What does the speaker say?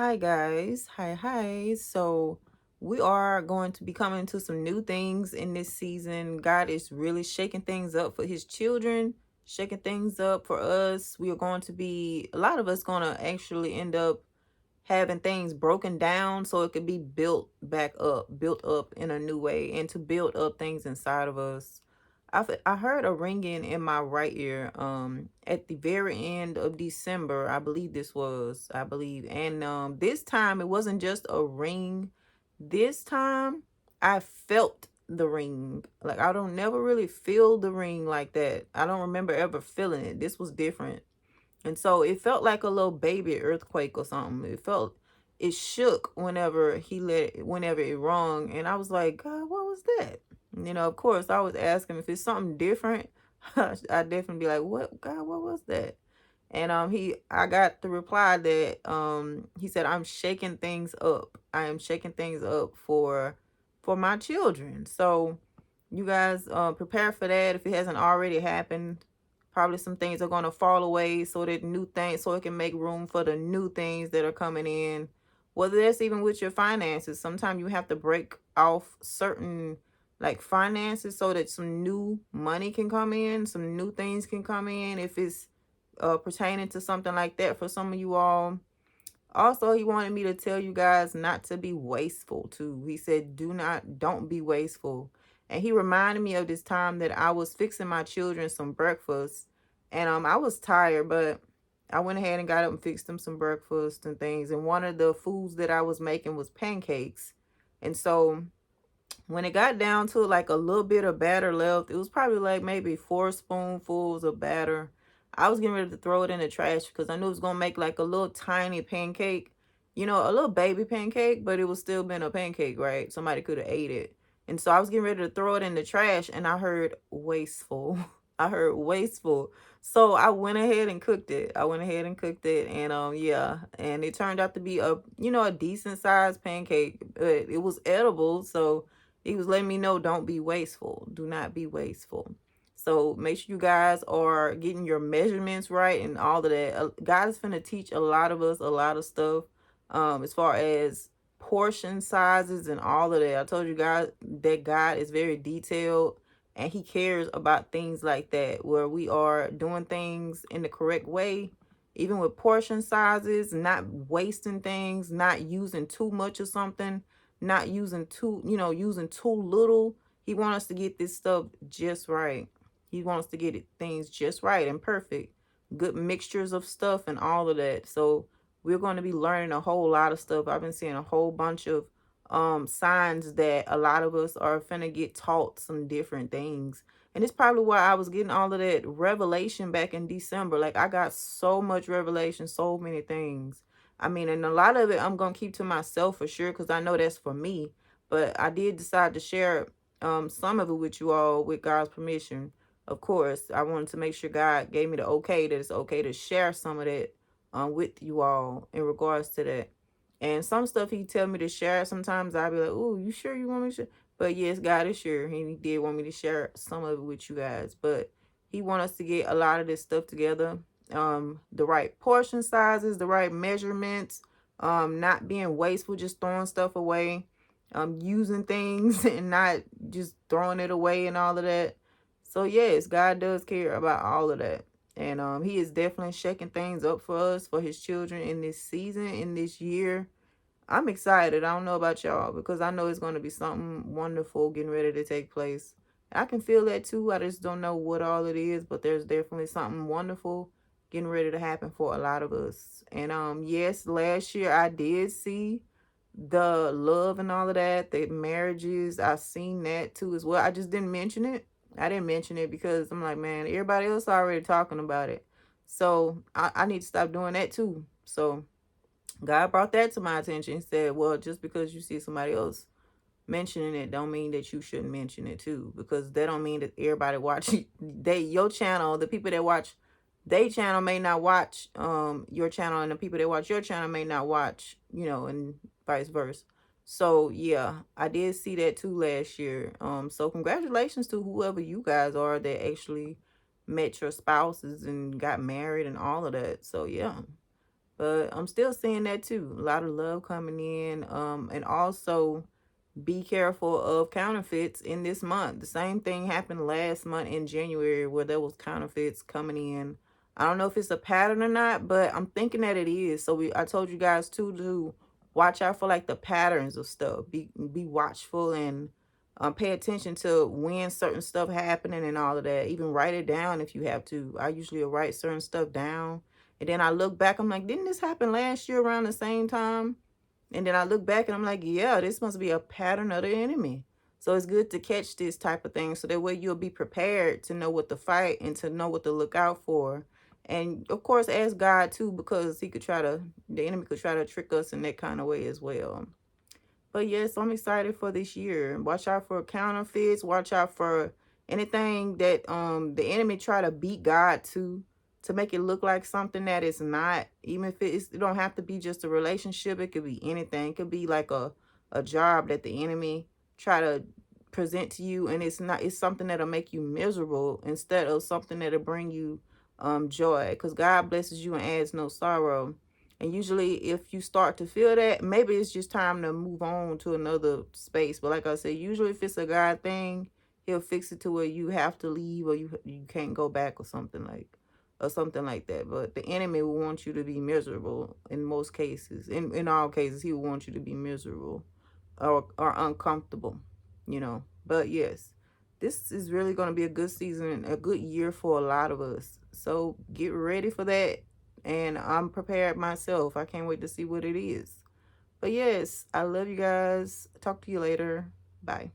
Hi guys. Hi. So we are going to be coming to some new things in this season. God is really shaking things up for his children, shaking things up for us. We are going to be a lot of us going to actually end up having things broken down so it could be built up in a new way, and to build up things inside of us. I heard a ringing in my right ear at the very end of December. I believe this was, I believe. And this time it wasn't just a ring. This time I felt the ring. Like, I don't never really feel the ring like that. I don't remember ever feeling it. This was different. And so it felt like a little baby earthquake or something. It shook whenever it rung. And I was like, God, what was that? Of course, I was asking if it's something different. I'd definitely be like, what, God, what was that? And I got the reply that he said, I'm shaking things up. I am shaking things up for my children. So you guys prepare for that if it hasn't already happened. Probably some things are going to fall away so it can make room for the new things that are coming in. Whether that's even with your finances, sometimes you have to break off certain like finances so that some new money can come in, some new things can come in. If it's pertaining to something like that for some of you all. Also, he wanted me to tell you guys not to be wasteful too. He said, don't be wasteful. And he reminded me of this time that I was fixing my children some breakfast. And I was tired, but I went ahead and got up and fixed them some breakfast and things. And one of the foods that I was making was pancakes. And so when it got down to like a little bit of batter left, it was probably like maybe 4 spoonfuls of batter. I was getting ready to throw it in the trash because I knew it was gonna make like a little tiny pancake, a little baby pancake, but it was still been a pancake, right? Somebody could have ate it. And so I was getting ready to throw it in the trash and I heard wasteful. I heard wasteful. So I went ahead and cooked it. And yeah, and it turned out to be a decent sized pancake, but it was edible. So he was letting me know, don't be wasteful. Do not be wasteful. So make sure you guys are getting your measurements right and all of that. God is finna teach a lot of us a lot of stuff as far as portion sizes and all of that. I told you guys that God is very detailed and he cares about things like that, where we are doing things in the correct way, even with portion sizes, not wasting things, not using too much of something, not using too little. He wants us to get this stuff just right. He wants to get things just right and perfect. Good mixtures of stuff and all of that. So we're going to be learning a whole lot of stuff. I've been seeing a whole bunch of signs that a lot of us are finna get taught some different things. And it's probably why I was getting all of that revelation back in December. Like, I got so much revelation, so many things. I mean, and a lot of it I'm gonna keep to myself for sure, because I know that's for me. But I did decide to share some of it with you all with God's permission. Of course, I wanted to make sure God gave me the okay that it's okay to share some of that with you all in regards to that. And some stuff he tell me to share, sometimes I'll be like, "Oh, you sure you want me to share?" But yes, God is sure. And he did want me to share some of it with you guys. But he want us to get a lot of this stuff together. The right portion sizes, the right measurements, not being wasteful, just throwing stuff away, using things and not just throwing it away and all of that. So yes, God does care about all of that. And he is definitely shaking things up for us, for his children in this season, in this year. I'm excited. I don't know about y'all, because I know it's going to be something wonderful getting ready to take place. I can feel that too. I just don't know what all it is, but there's definitely something wonderful getting ready to happen for a lot of us. And yes, last year I did see the love and all of that, the marriages. I seen that too as well. I just didn't mention it. I didn't mention it because I'm like, man, everybody else already talking about it. So I need to stop doing that too. So God brought that to my attention. He said, well, just because you see somebody else mentioning it don't mean that you shouldn't mention it too, because that don't mean that everybody watch your channel. The people that watch their channel may not watch your channel, and the people that watch your channel may not watch, and vice versa. So yeah, I did see that too last year. So congratulations to whoever you guys are that actually met your spouses and got married and all of that. So yeah. But I'm still seeing that too. A lot of love coming in. And also be careful of counterfeits in this month. The same thing happened last month in January where there was counterfeits coming in. I don't know if it's a pattern or not, but I'm thinking that it is. So I told you guys too to watch out for like the patterns of stuff. Be watchful and pay attention to when certain stuff happening and all of that. Even write it down if you have to. I usually write certain stuff down, and then I look back. I'm like, didn't this happen last year around the same time? And then I look back and I'm like, yeah, this must be a pattern of the enemy. So it's good to catch this type of thing so that way you'll be prepared to know what to fight and to know what to look out for. And of course, ask God too, because the enemy could try to trick us in that kind of way as well. But yes, I'm excited for this year. Watch out for counterfeits. Watch out for anything that the enemy try to beat God to make it look like something that it's not. Even if it don't have to be just a relationship. It could be anything. It could be like a job that the enemy try to present to you, and it's not. It's something that'll make you miserable instead of something that'll bring you joy. Because God blesses you and adds no sorrow. And usually if you start to feel that, maybe it's just time to move on to another space. But like I said, usually if it's a God thing, he'll fix it to where you have to leave or you can't go back or something like that. But the enemy will want you to be miserable in most cases. In all cases, he will want you to be miserable or uncomfortable, But yes, this is really going to be a good season, a good year for a lot of us. So get ready for that. And I'm prepared myself. I can't wait to see what it is. But yes, I love you guys. Talk to you later. Bye.